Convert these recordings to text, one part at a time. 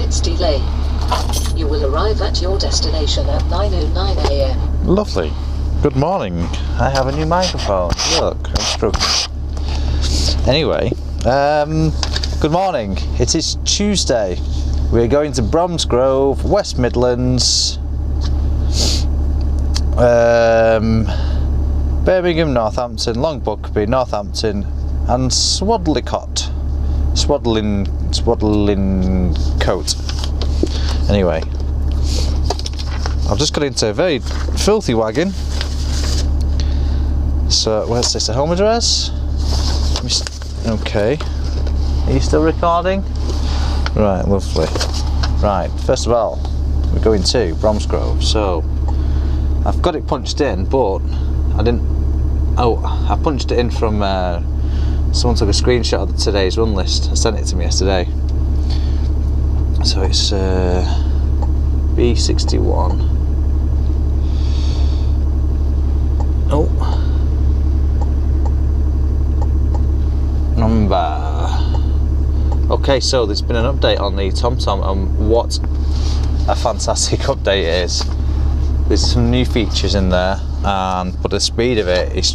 minutes delay. You will arrive at your destination at 9:09 AM. Lovely. Good morning. I have a new microphone. Look, I'm struggling. Anyway, good morning. It is Tuesday. We're going to Bromsgrove, West Midlands, Birmingham, Northampton, Long Buckby, Northampton, and Swadlincote. Swadlincote. Anyway, I've just got into a very filthy wagon. So, where's this? A home address? Okay. Are you still recording? Right, lovely. Right, first of all, we're going to Bromsgrove. So, I've got it punched in, but I didn't. Oh, I punched it in from. Someone took a screenshot of today's run list and sent it to me yesterday. So it's B61. Oh. Number. Okay, so there's been an update on the TomTom, and what a fantastic update it is. There's some new features in there, but the speed of it is.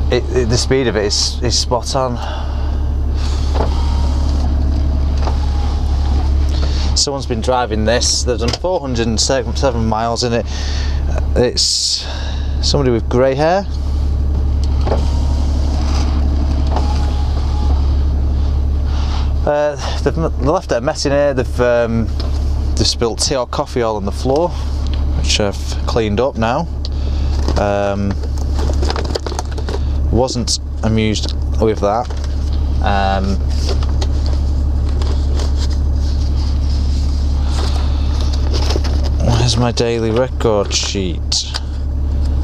The speed of it is spot on. Someone's been driving this. They've done 407 miles in it. It's somebody with grey hair. They've left a mess in here. They've spilt tea or coffee all on the floor, which I've cleaned up now. Wasn't amused with that. Where's my daily record sheet?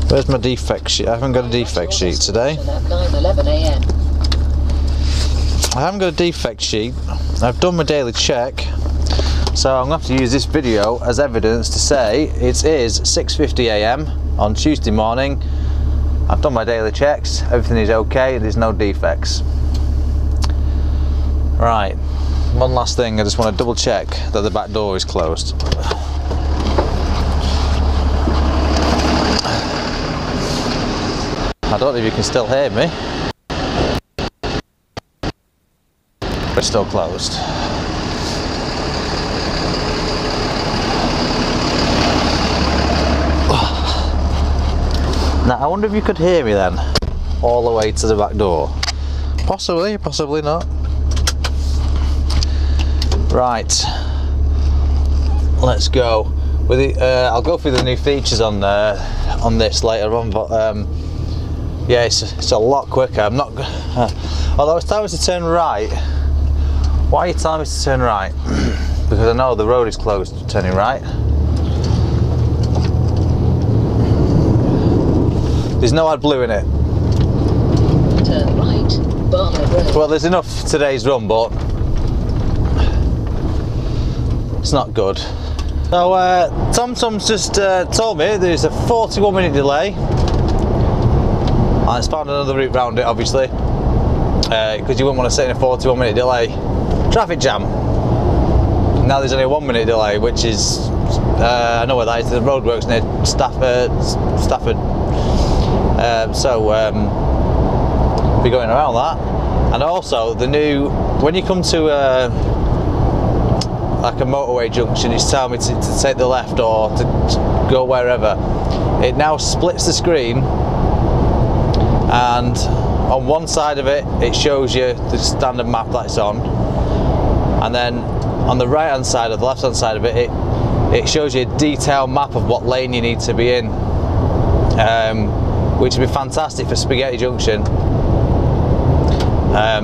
Where's my defect sheet? I haven't got a defect sheet today. I haven't got a defect sheet. I've done my daily check, so I'm going to have to use this video as evidence to say it is 6:50 AM on Tuesday morning. I've done my daily checks, everything is okay, there's no defects. Right, one last thing, I just want to double check that the back door is closed. I don't know if you can still hear me. But it's still closed. Now, I wonder if you could hear me then, all the way to the back door. Possibly, possibly not. Right, let's go. With the, I'll go through the new features on this later on, but yeah, it's a lot quicker. I'm not. Although it's telling me to turn right. Why are you telling me to turn right? Because I know the road is closed to turning right. There's no AdBlue in it. Turn right, Barlow Road. Well, there's enough for today's run, but it's not good. So, TomTom's just told me there's a 41-minute delay. And it's found another route round it, obviously, because you wouldn't want to sit in a 41-minute delay. Traffic jam. Now there's only a 1-minute delay, which is, I know where that is, the roadworks near Stafford. Be going around that, and also the new, when you come to like a motorway junction, it's telling me to take the left or to go wherever. It now splits the screen, and on one side of it, it shows you the standard map that it's on, and then on the right hand side or the left hand side of it, it shows you a detailed map of what lane you need to be in. Which would be fantastic for Spaghetti Junction. I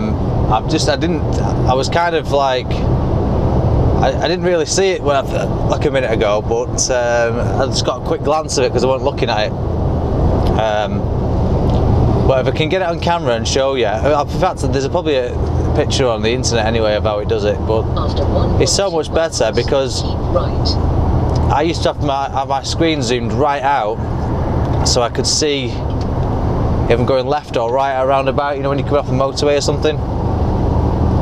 was kind of like, I didn't really see it when like a minute ago, but I just got a quick glance of it because I wasn't looking at it. But if I can get it on camera and show you, in fact, there's probably a picture on the internet anyway of how it does it, but it's so much better because I used to have my screen zoomed right out, so I could see if I'm going left or right around about, you know, when you come off the motorway or something.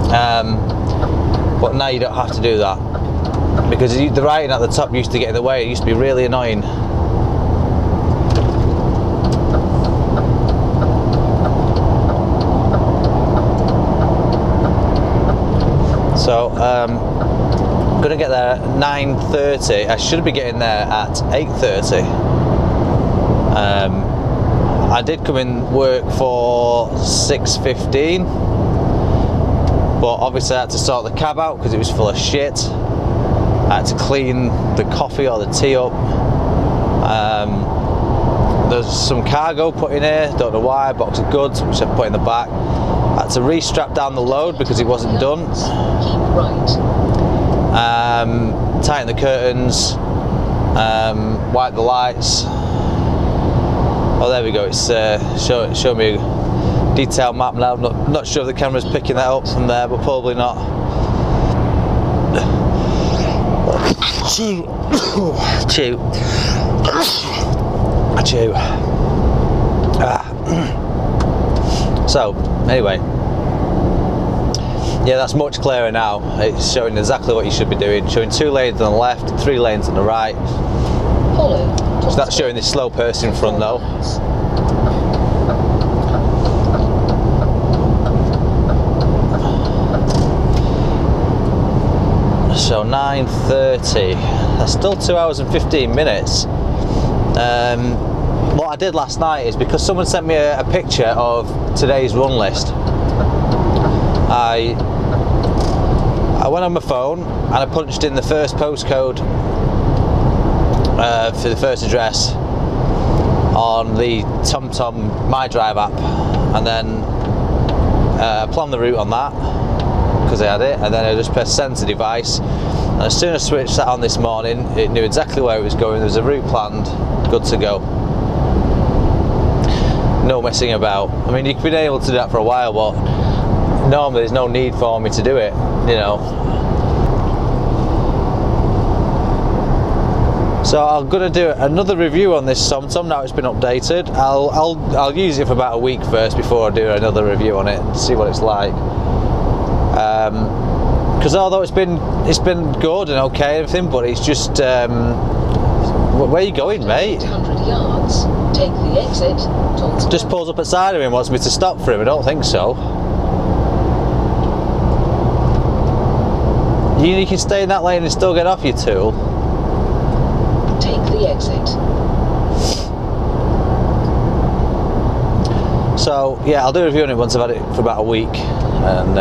But now you don't have to do that, because the writing at the top used to get in the way. It used to be really annoying. So I'm gonna get there at 9:30. I should be getting there at 8:30. I did come in work for 6:15, but obviously I had to sort the cab out because it was full of shit. I had to clean the coffee or the tea up. There's some cargo put in here, don't know why, a box of goods which I put in the back. I had to re-strap down the load because it wasn't done. Keep right. Tighten the curtains, wipe the lights. Oh, there we go. It's show me a detailed map now. I'm not sure if the camera's picking that up from there, but probably not. Chew. Chew. Chew. So, anyway. Yeah, that's much clearer now. It's showing exactly what you should be doing. Showing 2 lanes on the left, 3 lanes on the right. Follow. So that's showing this slow person in front though. So 9:30. That's still 2 hours and 15 minutes. What I did last night is, because someone sent me a picture of today's run list, I went on my phone and I punched in the first postcode for the first address on the TomTom My Drive app, and then planned the route on that because I had it, and then I just pressed send to device, and as soon as I switched that on this morning, it knew exactly where it was going. There was a route planned, good to go. No messing about. I mean, you've been able to do that for a while, but normally there's no need for me to do it, you know. So I'm gonna do another review on this TomTom now it's been updated. I'll use it for about a week first before I do another review on it and see what it's like. Because although it's been good and okay and everything, but it's just where are you going, mate? 800 yards. Take the exit. Just pulls up beside of him and wants me to stop for him. I don't think so. You can stay in that lane and still get off, you tool. Take the exit. So yeah, I'll do a review on it once I've had it for about a week, and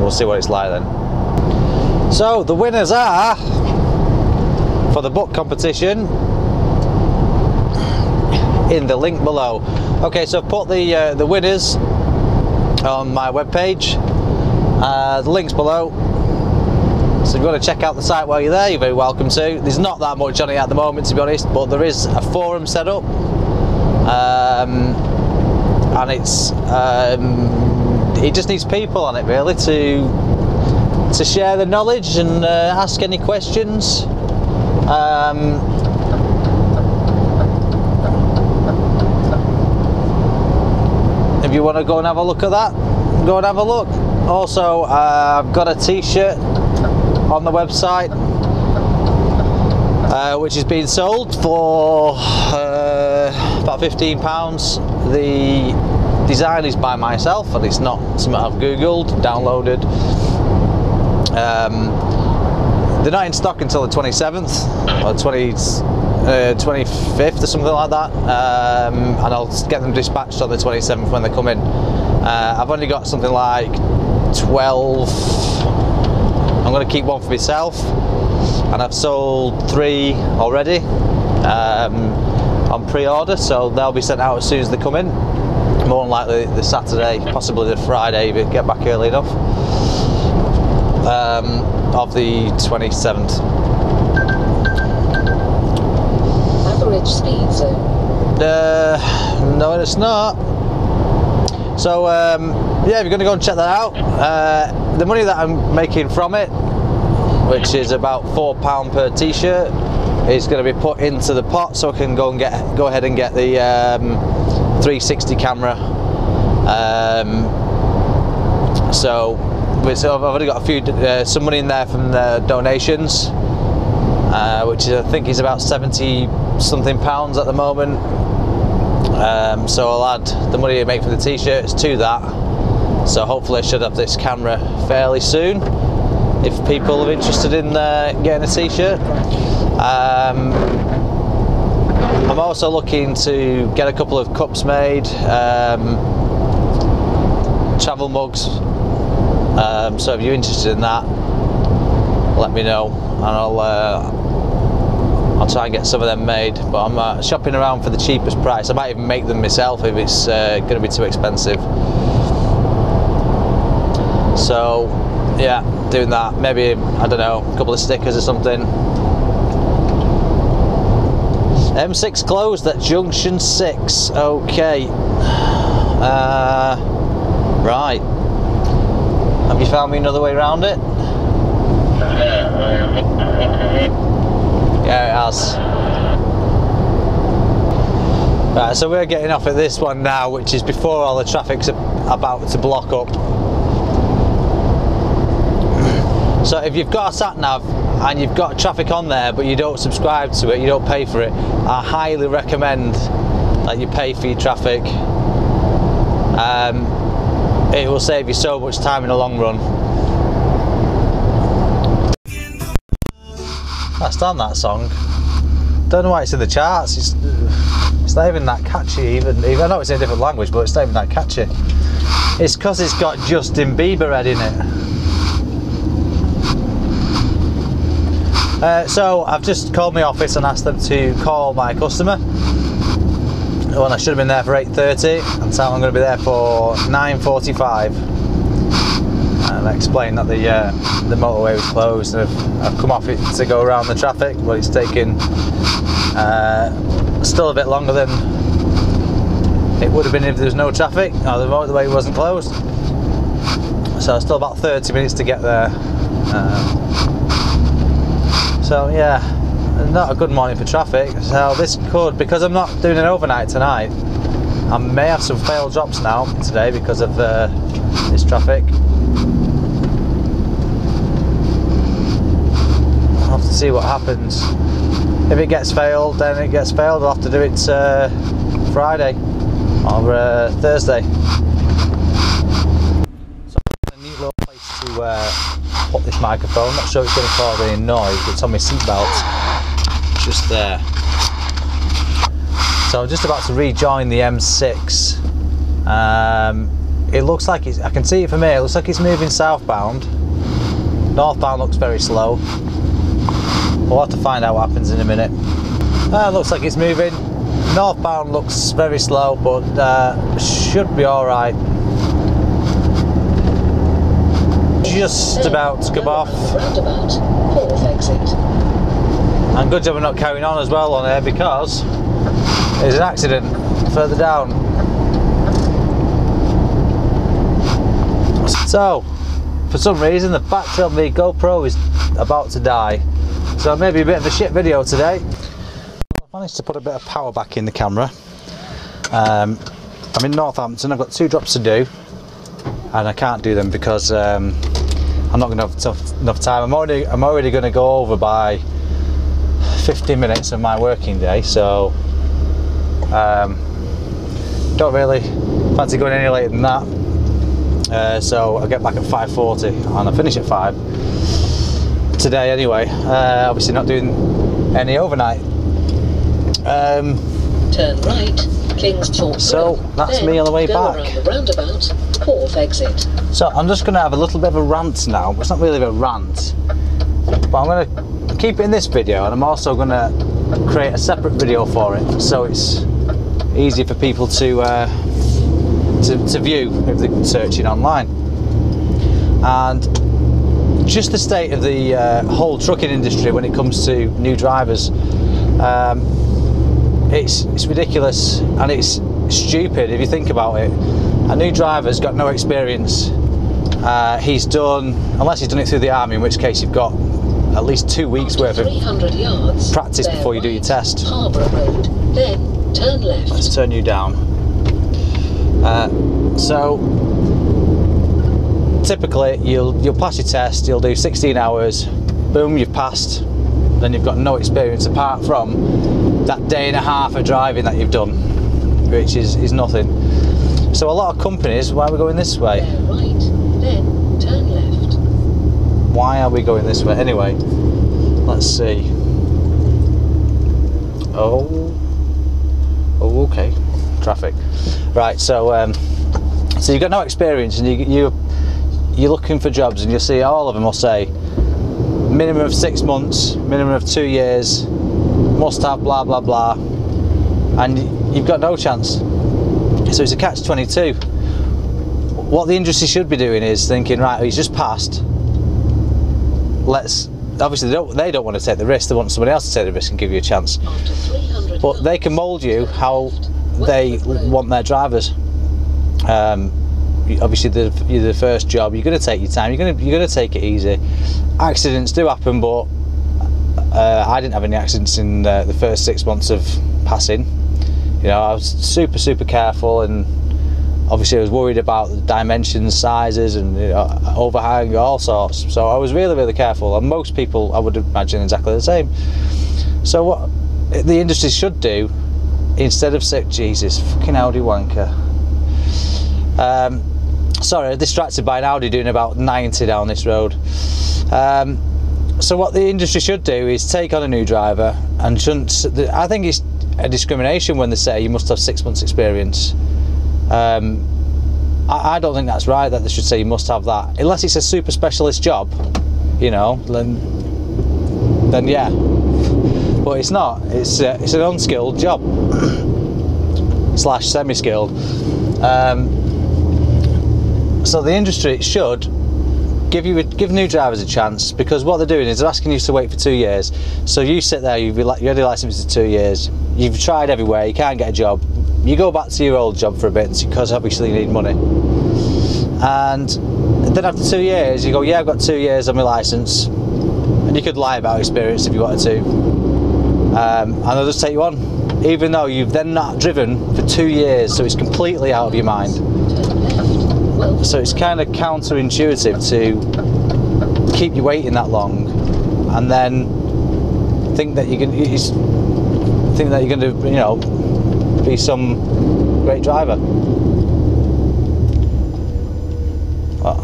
we'll see what it's like then. So the winners are, for the book competition, in the link below. Okay, so I've put the winners on my webpage. The link's below. So if you want to check out the site while you're there, you're very welcome to. There's not that much on it at the moment, to be honest, but there is a forum set up, and it's it just needs people on it really to share the knowledge and ask any questions. If you want to go and have a look at that, go and have a look. Also, I've got a t-shirt on the website which is being sold for about £15. The design is by myself and it's not something I've googled, downloaded. They're not in stock until the 27th or 25th or something like that, and I'll get them dispatched on the 27th when they come in. I've only got something like 12. I'm going to keep one for myself, and I've sold 3 already on pre-order, so they'll be sent out as soon as they come in. More than likely the Saturday, possibly the Friday if we get back early enough, of the 27th. Average speed zone. No, it's not. So yeah, if you're going to go and check that out, the money that I'm making from it, which is about £4 per t-shirt, is going to be put into the pot so I can go ahead and get the 360 camera. So I've already got a few, some money in there from the donations, which I think is about 70 something pounds at the moment. So I'll add the money I make for the t-shirts to that. So hopefully I should have this camera fairly soon, if people are interested in getting a t-shirt. I'm also looking to get a couple of cups made, travel mugs. So if you're interested in that, let me know, and I'll try and get some of them made. But I'm shopping around for the cheapest price. I might even make them myself if it's going to be too expensive. So yeah, doing that. Maybe, I don't know, a couple of stickers or something. M6 closed at junction 6. Okay. Right. Have you found me another way around it? Yeah, it has. Right, so we're getting off at this one now, which is before all the traffic's about to block up. So if you've got a sat nav and you've got traffic on there but you don't subscribe to it, you don't pay for it, I highly recommend that you pay for your traffic. It will save you so much time in the long run. I stand that song. Don't know why it's in the charts. It's not even that catchy. Even I know it's in a different language, but it's not even that catchy. It's because it's got Justin Bieber head in it. So I've just called my office and asked them to call my customer. Well, I should have been there for 8:30, and so I'm going to be there for 9:45. And I explained that the motorway was closed, and I've come off it to go around the traffic, but it's taken still a bit longer than it would have been if there was no traffic, or the motorway wasn't closed. So still about 30 minutes to get there. So yeah, not a good morning for traffic. So this could, because I'm not doing an overnight tonight, I may have some failed drops now today because of this traffic. I'll have to see what happens. If it gets failed, then it gets failed. I'll have to do it Friday or Thursday. So a neat little place to put this microphone. I'm not sure it's going to cause any noise, but it's on my seatbelt, just there. So I'm just about to rejoin the M6. It looks like I can see it from here. It looks like it's moving southbound. Northbound looks very slow. We'll have to find out what happens in a minute. It looks like it's moving. Northbound looks very slow, but should be all right. Just about to come off. Roundabout, fourth exit. And good job I'm not carrying on as well on here, because there's an accident further down. So, for some reason, the battery on the GoPro is about to die. So maybe a bit of a shit video today. I've managed to put a bit of power back in the camera. I'm in Northampton. I've got 2 drops to do, and I can't do them because I'm not going to have enough time. I'm already going to go over by 15 minutes of my working day, so don't really fancy going any later than that. So I'll get back at 5:40 and I'll finish at 5 today anyway. Obviously not doing any overnight. Turn right, King's Talk. So that's me on the way back. Around the roundabout, fourth exit. So I'm just going to have a little bit of a rant now. It's not really a rant, but I'm going to keep it in this video, and I'm also going to create a separate video for it, so it's easy for people to view if they're searching online. And just the state of the whole trucking industry when it comes to new drivers, it's ridiculous, and it's stupid if you think about it. A new driver's got no experience. He's done, unless he's done it through the army, in which case you've got at least 2 weeks worth of 300 yards, practice before you do your test. Harbour Road, then turn left. Let's turn you down. So typically you'll pass your test, you'll do 16 hours, boom, you've passed, then you've got no experience apart from that day and a half of driving that you've done, which is nothing. So a lot of companies, why are we going this way? Bear right, then turn left. Why are we going this way? Anyway, let's see. Oh, okay, traffic. Right, so so you've got no experience, and you're looking for jobs, and you'll see all of them will say minimum of 6 months, minimum of 2 years, must have blah blah blah, and you've got no chance. So it's a catch-22. What the industry should be doing is thinking, right, he's just passed. Let's obviously they don't want to take the risk. They want somebody else to take the risk and give you a chance. But they can mould you how they want their drivers. Obviously, you're the first job. You're going to take your time. You're going to take it easy. Accidents do happen, but I didn't have any accidents in the first 6 months of passing. You know, I was super careful, and obviously I was worried about the dimensions, sizes, and overhang, all sorts. So I was really careful, and most people I would imagine exactly the same. So what the industry should do, instead of saying, Jesus, fucking Audi wanker. Sorry, distracted by an Audi doing about 90 down this road. So what the industry should do is take on a new driver, and shouldn't. I think it's a discrimination when they say you must have 6 months experience. I don't think that's right, that they should say you must have that, unless it's a super specialist job, you know, then yeah, but it's not. It's an unskilled job slash semi-skilled. So the industry should give new drivers a chance, because what they're doing is they're asking you to wait for 2 years. So you sit there, you had your license for 2 years, you've tried everywhere, you can't get a job, you go back to your old job for a bit because obviously you need money, and then after 2 years you go, yeah, I've got 2 years on my license, and you could lie about experience if you wanted to, and they'll just take you on, even though you've then not driven for 2 years, so it's completely out of your mind. So it's kind of counterintuitive to keep you waiting that long, and then think that you're going to, you know, be some great driver. Well,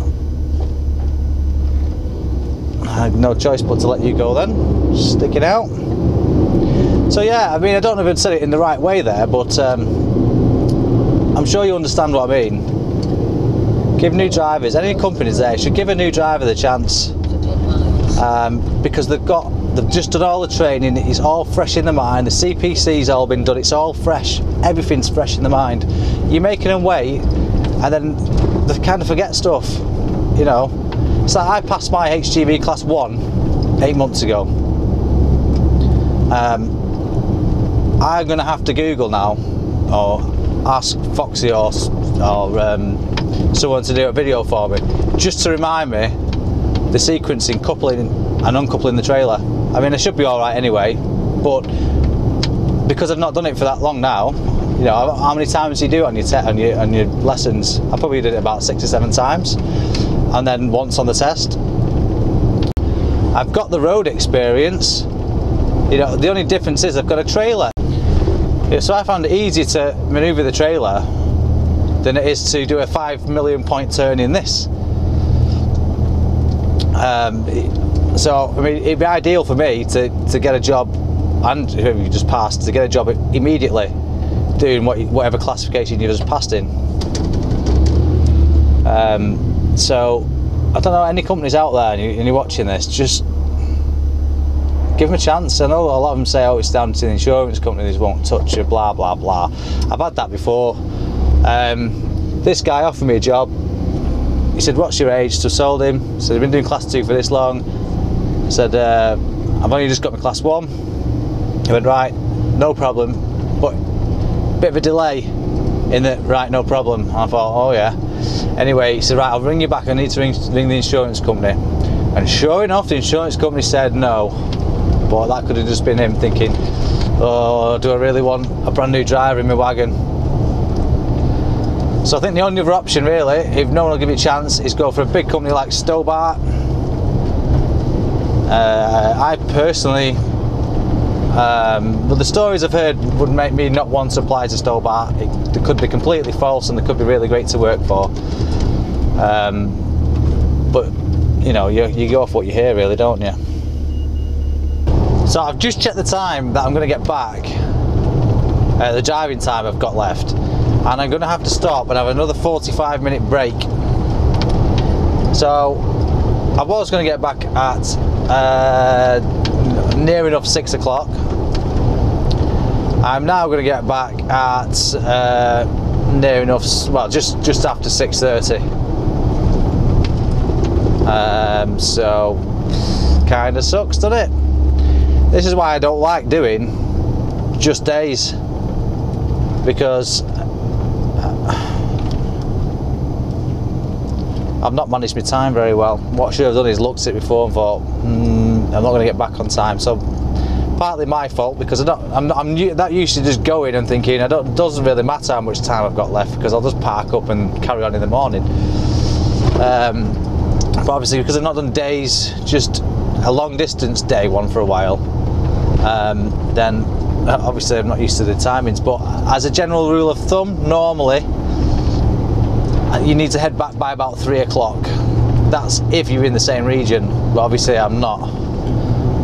I had no choice but to let you go then, stick it out. So yeah, I mean, I don't know if I'd said it in the right way there, but I'm sure you understand what I mean. Give new drivers, any companies there should give a new driver the chance, because they've just done all the training, it's all fresh in the mind, the CPC's all been done, it's all fresh, everything's fresh in the mind. You're making them wait, and then they kind of forget stuff, you know. It's like I passed my HGV class 1 8 months ago. I'm going to have to Google now, or ask Foxy or someone to do a video for me, just to remind me the sequencing, coupling and uncoupling the trailer. I mean, I should be alright anyway, but because I've not done it for that long now, you know, how many times do you do it on your lessons? I probably did it about 6 or 7 times, and then once on the test. I've got the road experience, you know, the only difference is I've got a trailer. So I found it easier to manoeuvre the trailer than it is to do a 5 million point turn in this. So I mean, it'd be ideal for me to get a job, and if you just passed, to get a job immediately doing whatever classification you just passed in. So I don't know, any companies out there and you're watching this, just give them a chance. I know a lot of them say, oh, it's down to the insurance company, they won't touch you, blah blah blah. I've had that before. This guy offered me a job. He said, what's your age? So I told him. Said, I've been doing class 2 for this long. I said, I've only just got my class 1. He went, right, no problem, but bit of a delay in the, right, no problem. And I thought, oh yeah. Anyway, he said, right, I'll ring you back, I need to ring the insurance company. And sure enough, the insurance company said no. But that could have just been him thinking, oh, do I really want a brand new driver in my wagon? So I think the only other option really, if no one will give it a chance, is go for a big company like Stobart. I personally, but the stories I've heard would make me not want to apply to Stobart. They could be completely false and they could be really great to work for. But you know, you go off what you hear really, don't you? So I've just checked the time that I'm going to get back, the driving time I've got left, and I'm going to have to stop and have another 45-minute break. So I was going to get back at near enough 6 o'clock. I'm now going to get back at near enough, well, just after 6:30. So kind of sucks, doesn't it? This is why I don't like doing just days, because I've not managed my time very well. What I should have done is looked at it before and thought, I'm not going to get back on time. So partly my fault, because I'm that used to just going and thinking it doesn't really matter how much time I've got left, because I'll just park up and carry on in the morning. But obviously, because I've not done days, just a long distance day one for a while, then obviously I'm not used to the timings. But as a general rule of thumb, normally you need to head back by about 3 o'clock. That's if you're in the same region, but obviously I'm not.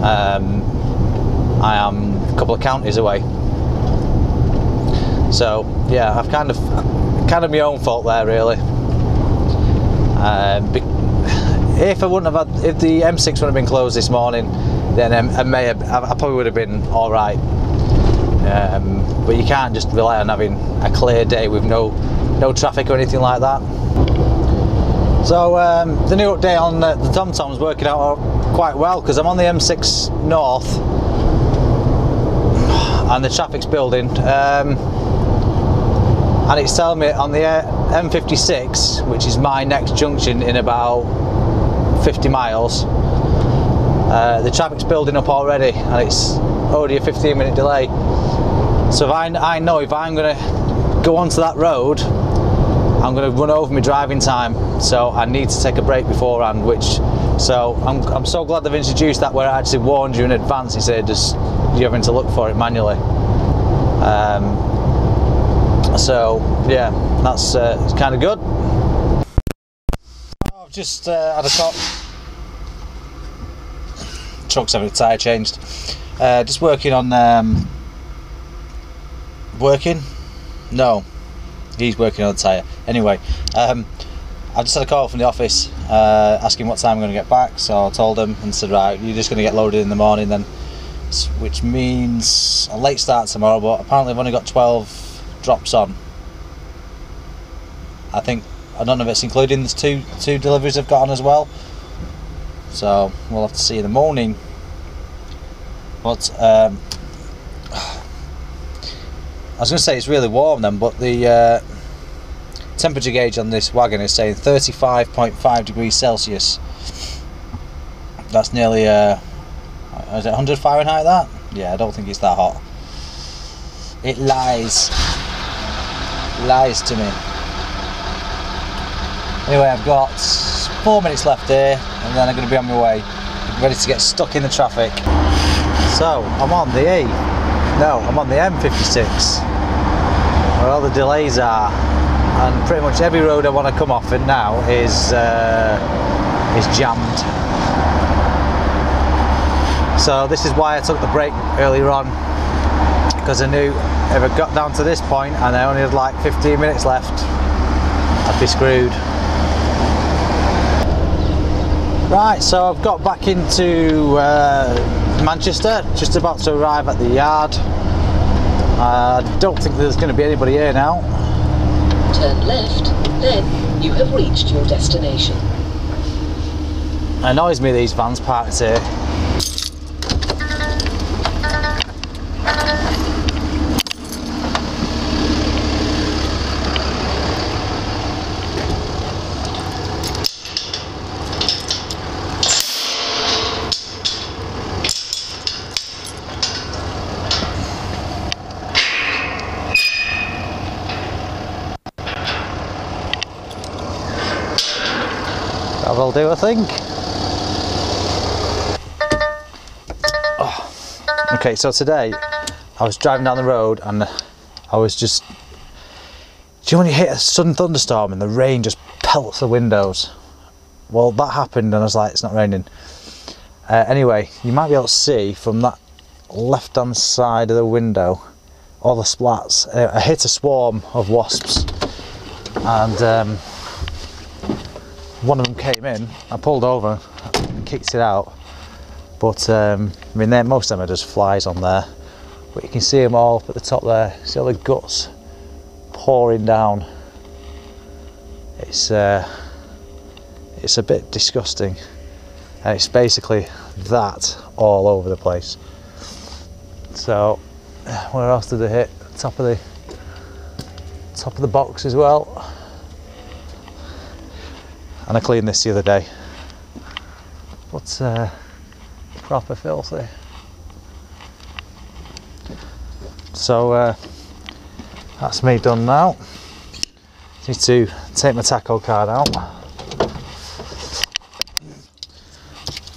I am a couple of counties away. So yeah, I've kind of my own fault there really. If I wouldn't have had, if the M6 wouldn't have been closed this morning, then I probably would have been all right. But you can't just rely on having a clear day with no traffic or anything like that. So the new update on the TomTom's working out quite well, because I'm on the M6 North and the traffic's building, and it's telling me on the M56, which is my next junction in about 50 miles, the traffic's building up already, and it's already a 15-minute delay. So if I know if I'm going to go onto that road, I'm going to run over my driving time, so I need to take a break beforehand. So I'm so glad they've introduced that, where I actually warned you in advance. It said just you're having to look for it manually. So yeah, that's it's kind of good. I've just had a cop. Truck's having a tyre changed. Just working on No, he's working on the tyre. Anyway, I just had a call from the office asking what time I'm going to get back. So I told him and said, right, you're just going to get loaded in the morning then, which means a late start tomorrow. But apparently I've only got 12 drops on. I don't know if it's including the two deliveries I've got on as well. So we'll have to see in the morning. But I was going to say it's really warm then, but the temperature gauge on this wagon is saying 35.5 degrees Celsius. That's nearly is it 100 Fahrenheit that? Yeah, I don't think it's that hot. It lies to me. Anyway, I've got 4 minutes left here, and then I'm going to be on my way, ready to get stuck in the traffic. So I'm on the M56, where all the delays are, and pretty much every road I want to come off in now is jammed. So this is why I took the break earlier on, because I knew if I got down to this point and I only had like 15 minutes left, I'd be screwed. Right, so I've got back into Manchester, just about to arrive at the yard. I don't think there's going to be anybody here now. Turn left, then you have reached your destination. It annoys me these vans parked here. That'll do, I think. Oh. Okay, so today I was driving down the road and I was just... Do you know when you hit a sudden thunderstorm and the rain just pelts the windows? Well, that happened and I was like, it's not raining. Anyway, you might be able to see from that left hand side of the window all the splats. I hit a swarm of wasps and one of them came in. I pulled over and kicked it out, but I mean, most of them are just flies on there, but you can see them all up at the top there. See all the guts pouring down. It's a bit disgusting, and it's basically that all over the place. So where else did they hit? Top of the box as well. And I cleaned this the other day, but proper filthy. So that's me done now. Need to take my taco card out.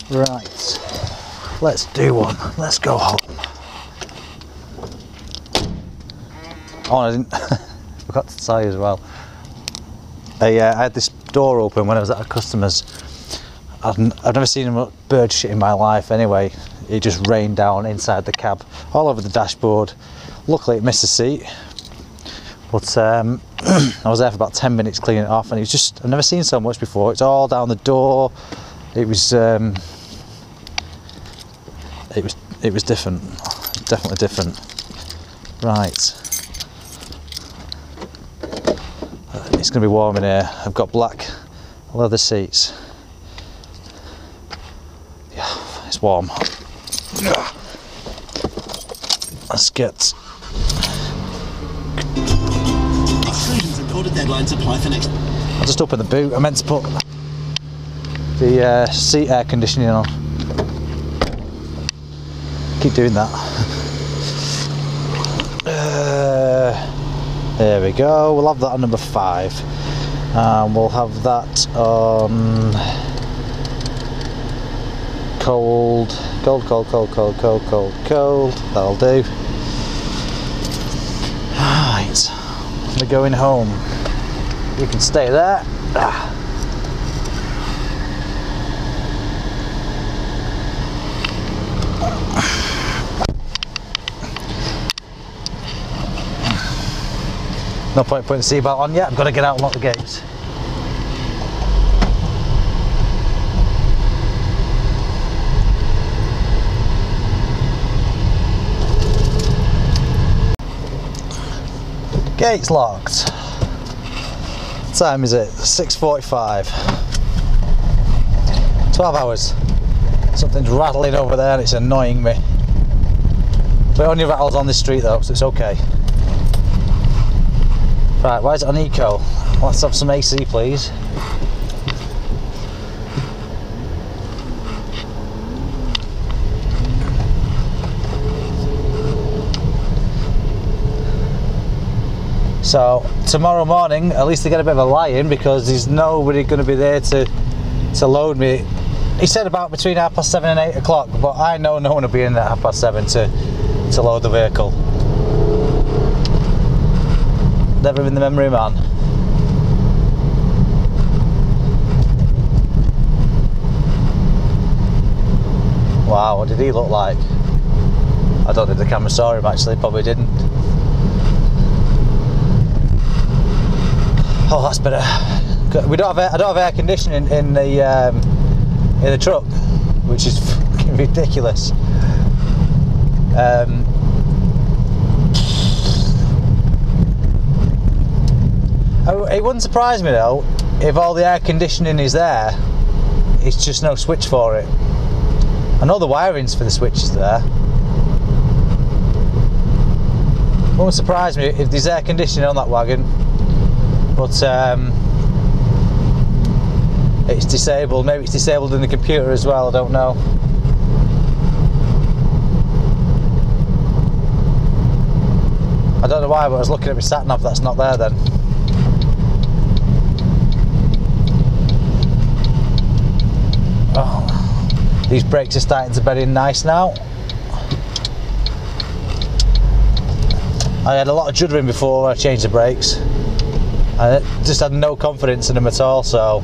Right, let's do one. Let's go home. Oh, I didn't. Forgot to tell you as well. I had this door open when I was at a customer's. I've never seen a bird shit in my life. Anyway, it just rained down inside the cab, all over the dashboard. Luckily, it missed a seat. But I was there for about 10 minutes cleaning it off, and it was just, I've never seen so much before. It's all down the door. It was different, definitely different. Right, it's going to be warm in here. I've got black leather seats. Yeah, it's warm. Let's get. Extrusions and order deadlines apply for next. I'll just open the boot. I meant to put the seat air conditioning on. Keep doing that. There we go. We'll have that on number 5, and we'll have that on cold. That'll do. Right, we're going home. You can stay there. No point putting the seatbelt on yet. I've got to get out and lock the gates. Gates locked. What time is it? 6:45. 12 hours. Something's rattling over there and it's annoying me. But it only rattles on this street though, so it's okay. Right, why is it on eco? Let's have some AC, please. So tomorrow morning, at least I get a bit of a lie-in because there's nobody going to be there to load me. He said about between 7:30 and 8 o'clock, but I know no one will be in at 7:30 to load the vehicle. Never been the memory man. Wow, what did he look like? I don't think the camera saw him actually, probably didn't. Oh, that's better. I don't have air conditioning in the truck, which is fucking ridiculous. It wouldn't surprise me though if all the air conditioning is there, it's just no switch for it. I know the wiring's for the switches there. It won't surprise me if there's air conditioning on that wagon, but it's disabled. Maybe it's disabled in the computer as well, I don't know. I don't know why, but I was looking at my sat nav, that's not there then. Oh, these brakes are starting to bed in nice now. I had a lot of juddering before I changed the brakes. I just had no confidence in them at all, so.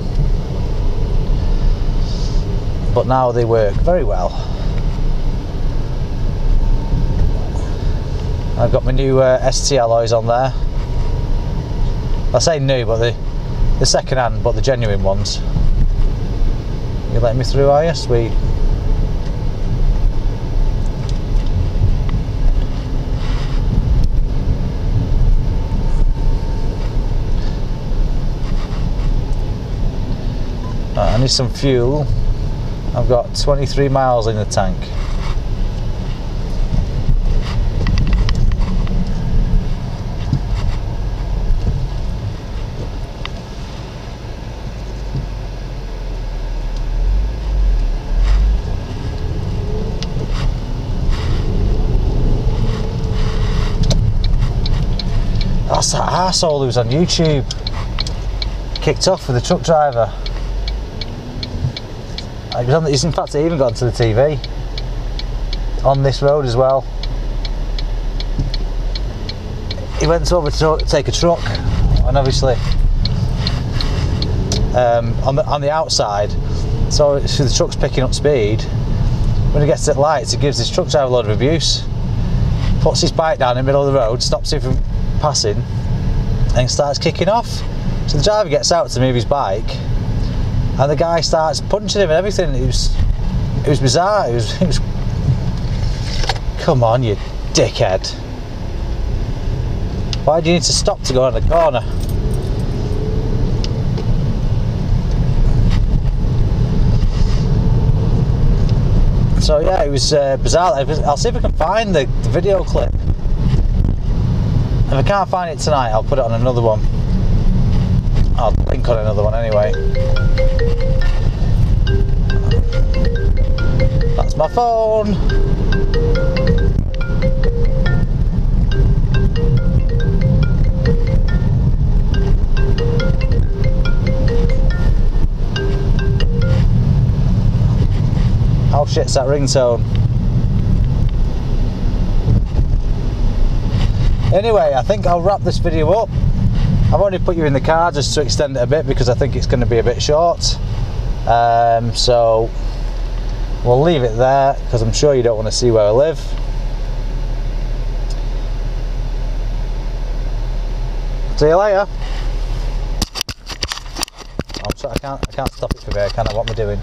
But now they work very well. I've got my new ST alloys on there. I say new, but the second hand, but the genuine ones. You letting me through, are you? Sweet. Right, I need some fuel. I've got 23 miles in the tank. That's that arsehole who was on YouTube. Kicked off with the truck driver. He's in fact even got to the TV. On this road as well. He went over to take a truck, and obviously on the outside, so the truck's picking up speed. When he gets to the lights, he gives this truck driver a load of abuse. Puts his bike down in the middle of the road, stops him from passing, and starts kicking off. So the driver gets out to move his bike, and the guy starts punching him and everything. It was bizarre. It was come on, you dickhead. Why do you need to stop to go on the corner? So yeah, it was bizarre. I'll see if I can find the video clip. If I can't find it tonight, I'll put it on another one. I'll link on another one anyway. That's my phone. How shit's that ringtone? Anyway, I think I'll wrap this video up. I've only put you in the car just to extend it a bit because I think it's going to be a bit short. So we'll leave it there because I'm sure you don't want to see where I live. See you later. I'm sorry, I can't stop it from here, can I? What am I doing?